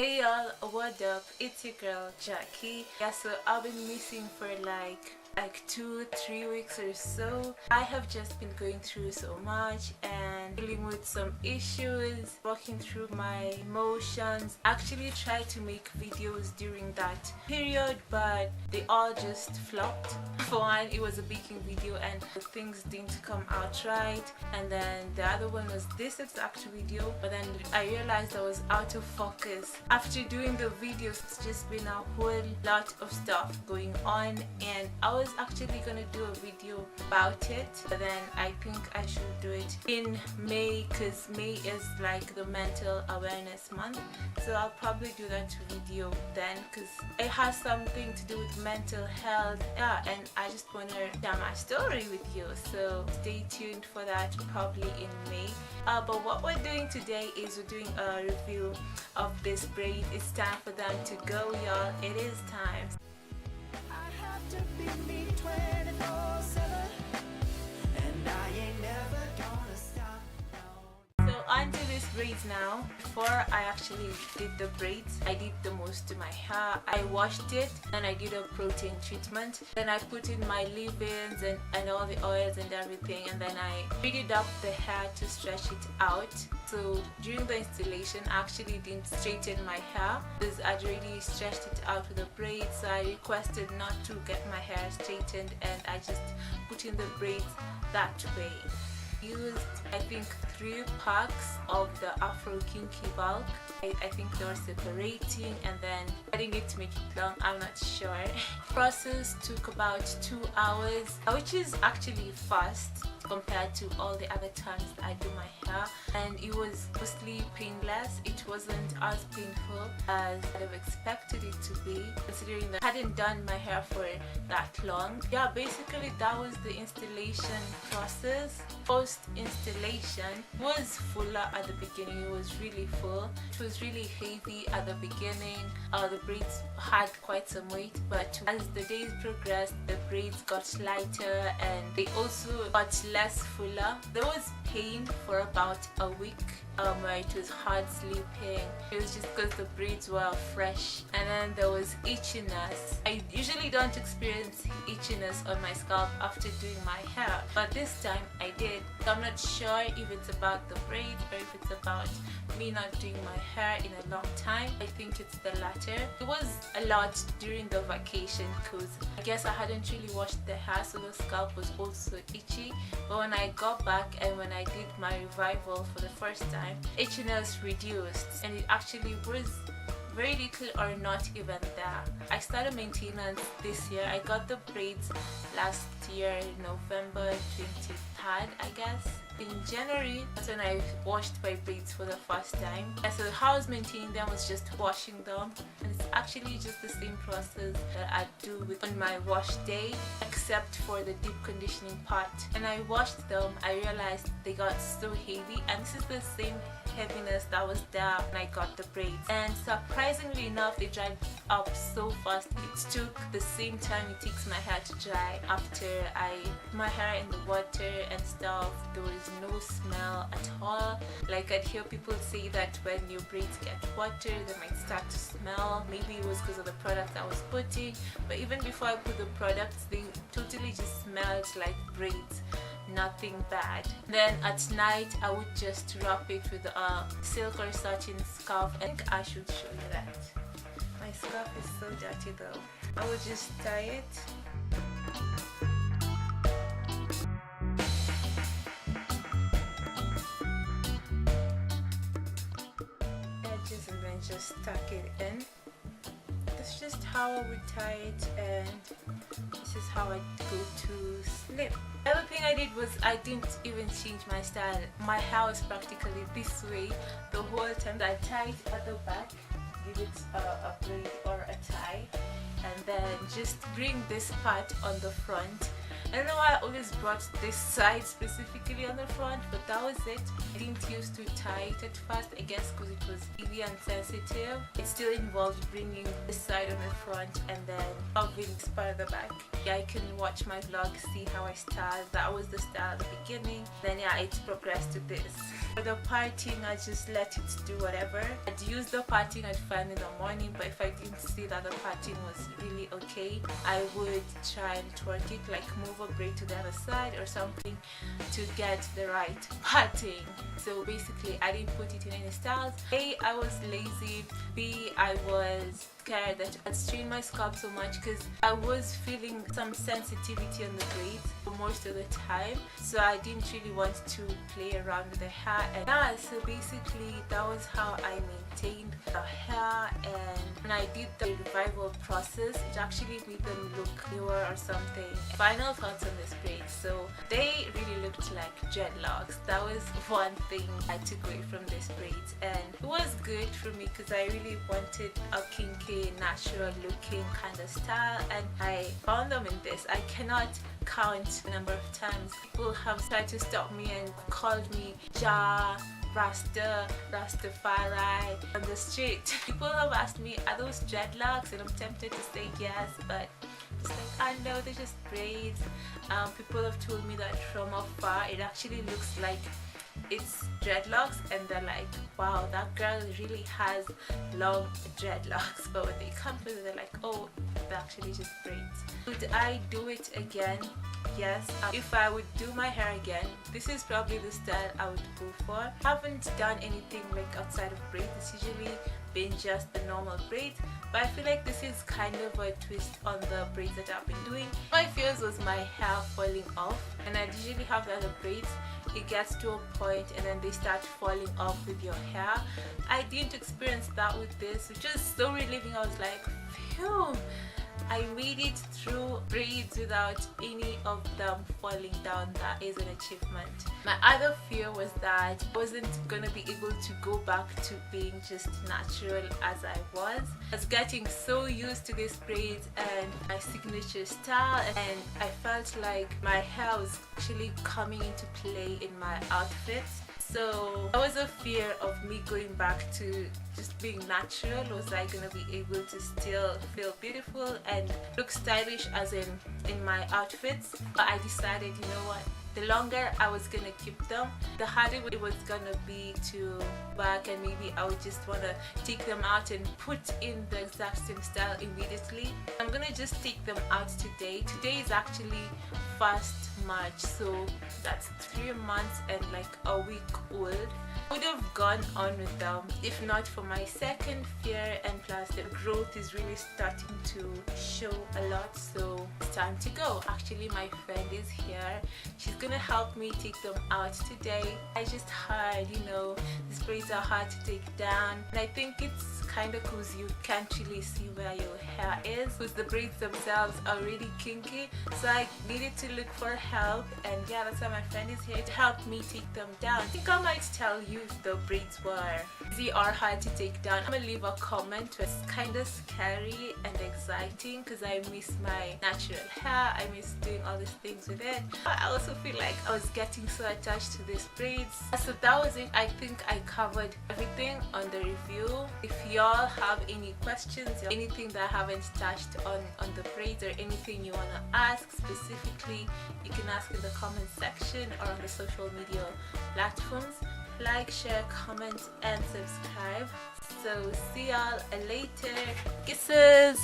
Hey y'all, what up? It's your girl Jackie. Yeah, so I've been missing for like 2-3 weeks or so. I have just been going through so much and dealing with some issues, walking through my emotions. Actually tried to make videos during that period, but they all just flopped. For one, it was a baking video and things didn't come out right, and then the other one was this exact video, but then I realized I was out of focus. After doing the videos, it's just been a whole lot of stuff going on, and I was actually gonna do a video about it, but then I think I should do it in May, because May is like the mental awareness month, so I'll probably do that video then, because it has something to do with mental health. Yeah, and I just want to share my story with you, so stay tuned for that, probably in May. But what we're doing today is we're doing a review of this braid. It's time for them to go, y'all. It is time. I have to be me 24/7, and I ain't never gonna stop. No. So onto these braids now. Before I actually did the braids, I did the most to my hair. I washed it, then I did a protein treatment, then I put in my leave-ins and all the oils and everything, and then I braided up the hair to stretch it out. So during the installation, I actually didn't straighten my hair because I'd already stretched it out with a braid, so I requested not to get my hair straightened, and I just put in the braids that way. Used I think 3 packs of the Afro Kinky bulk. I think they were separating and then cutting it to make it long, I'm not sure. Process took about 2 hours, which is actually fast compared to all the other times that I do my hair, and it was mostly painless. It wasn't as painful as I'd have expected it to be, considering that I hadn't done my hair for that long. Yeah, basically that was the installation process. Post installation was fuller at the beginning. It was really full. It was really heavy at the beginning. The braids had quite some weight, but as the days progressed, the braids got lighter and they also got less fuller. There was pain for about a week where it was hard sleeping. It was just because the braids were fresh, and then there was itchiness. I usually don't experience itchiness on my scalp after doing my hair, but this time I did. So I'm not sure if it's about the braids or if it's about me not doing my hair in a long time. I think it's the latter. It was a lot during the vacation because I guess I hadn't really washed the hair, so the scalp was also itchy. But when I got back and when I did my revival for the first time, itchiness reduced, and it actually was very little or not even there. I started maintenance this year. I got the braids last year, November 23rd, I guess. In January, that's when I washed my braids for the first time. And so how I was maintaining them was just washing them, and it's actually just the same process that I do on my wash day, except for the deep conditioning part. And I washed them, I realized they got so heavy, and this is the same heaviness that was there when I got the braids. And surprisingly enough, they dried up so fast. It took the same time it takes my hair to dry after I put my hair in the water and stuff. There was no smell at all. Like, I'd hear people say that when your braids get water, they might start to smell. Maybe it was because of the product I was putting, but even before I put the products, they totally just smelled like braids. Nothing bad. Then at night I would just wrap it with a silk or satin scarf. I think I should show you that. My scarf is so dirty though. I would just tie it. Edges and then just tuck it in. That's just how I would tie it, and this is how I go to sleep. The other thing I did was I didn't even change my style. My hair was practically this way the whole time. I tied at the back, give it a braid or a tie, and then just bring this part on the front, I don't know why I always brought this side specifically on the front, but that was it. I didn't use to tie it at first, I guess because it was really sensitive. It still involved bringing this side on the front and then having this part of the back. Yeah, you can watch my vlog, see how I styled. That was the style at the beginning. Then yeah, it progressed to this. For the parting, I just let it do whatever. I'd use the parting I'd find in the morning, but if I didn't see that the parting was really okay, I would try and twerk it, like move a braid to the other side or something to get the right parting. So basically I didn't put it in any styles. A, I was lazy. B, I was scared that I'd strain my scalp so much because I was feeling some sensitivity on the braids for most of the time, so I didn't really want to play around with the hair. And yeah, so basically that was how I maintained the hair. And when I did the revival process, it actually made them look newer or something. Final thoughts on this braid. So they really looked like dreadlocks. That was one thing I took away from this braid, and it was good for me because I really wanted a kinky, natural looking kind of style, and I found them in this. I cannot count the number of times people have tried to stop me and called me Jacque, Rastafari on the street. People have asked me, are those dreadlocks? And I'm tempted to say yes, but it's like, I know they're just braids. People have told me that from afar it actually looks like it's dreadlocks, and they're like, wow, that girl really has long dreadlocks. But when they come to it, they're like, oh, they're actually just braids. Would I do it again? Yes. If I would do my hair again, this is probably the style I would go for. I haven't done anything like outside of braids. It's usually been just the normal braids, but I feel like this is kind of a twist on the braids that I've been doing. My fears was my hair falling off, and I usually have the other braids. It gets to a point and then they start falling off with your hair. I didn't experience that with this, which is so relieving. I was like, phew, I made it through braids without any of them falling down. That is an achievement. My other fear was that I wasn't gonna be able to go back to being just natural as I was. I was getting so used to this braids and my signature style, and I felt like my hair was actually coming into play in my outfits. So that was a fear of me going back to just being natural. Was I gonna be able to still feel beautiful and look stylish as in my outfits? But I decided, you know what, the longer I was gonna keep them, the harder it was gonna be to back, and maybe I would just wanna take them out and put in the exact same style immediately. I'm gonna just take them out today. Today is actually 1st March, so that's 3 months and like a week old. I would have gone on with them if not for my second fear, and plus the growth is really starting to show a lot, so it's time to go. Actually, my friend is here. She's gonna help me take them out today. I just heard, you know, these braids are hard to take down, and I think it's kind of because you can't really see where your hair is, because the braids themselves are really kinky. So I needed to look for help, and yeah, that's why my friend is here to help me take them down. I think I might tell you if the braids were easy or hard to take down. I'm gonna leave a comment. It's kind of scary and exciting because I miss my natural hair. I miss doing all these things with it. But I also feel like I was getting so attached to these braids. So that was it. I think I covered everything on the review. If y'all have any questions or anything that I haven't touched on the braids, or anything you want to ask specifically, you can ask in the comment section or on the social media platforms. Like, share, comment and subscribe. So see y'all later. Kisses.